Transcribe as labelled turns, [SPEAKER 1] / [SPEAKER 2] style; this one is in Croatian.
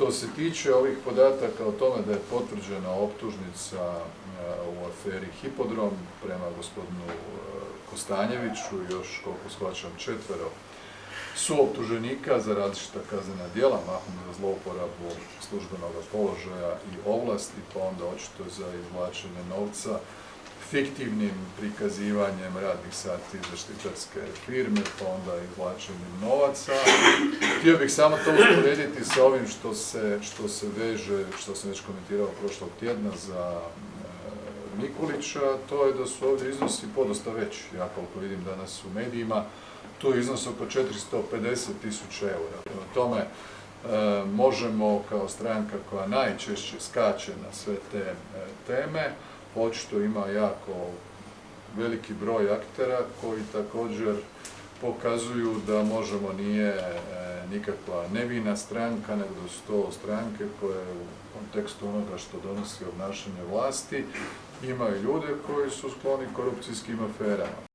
[SPEAKER 1] Što se tiče ovih podataka o tome da je potvrđena optužnica u aferi Hipodrom prema gospodinu Kostanjeviću i još, koliko shvaćam, 4 suoptuženika za različita kaznena djela, mahom za zlouporabu službenog položaja i ovlasti, pa onda očito za izvlačenje novca, fiktivnim prikazivanjem radnih sati zaštitarske firme, pa onda izvlačenjem novaca. Htio bih samo to usporediti sa ovim što se veže, što sam već komentirao prošlog tjedna za Mikulića, to je da su ovdje iznosi podosta veći. Ja koliko vidim danas u medijima, tu je iznos oko 450.000 eura. Prema tome, možemo kao stranka koja najčešće skače na sve te teme, očito ima jako veliki broj aktera koji također pokazuju da Možemo nije nikakva nevina stranka, nego da su to stranke koje u kontekstu onoga što donosi obnašanje vlasti imaju ljude koji su skloni korupcijskim aferama.